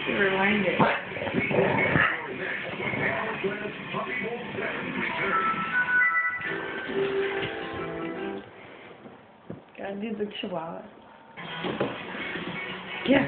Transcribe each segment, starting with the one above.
Rewind it. Gotta do the chihuahua. Yeah.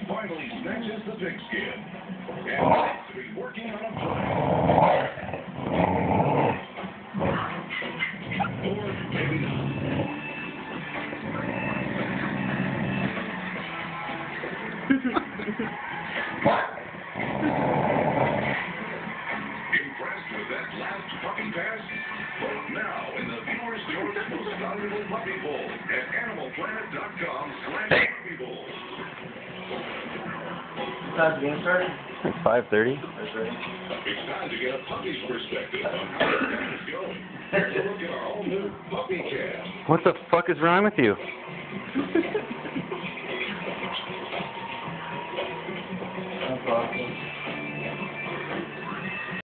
Finally snatches the pigskin and seems to be working on a plan. Or maybe not. Impressed with that last puppy pass? Vote now in the viewer's choice most valuable puppy bowl at animalplanet.com/puppybowl. How's the game start? 5:30. It's time to get a puppy's perspective on how the game is going. Here's a look at our all-new puppy cast. What the fuck is wrong with you? That's awesome.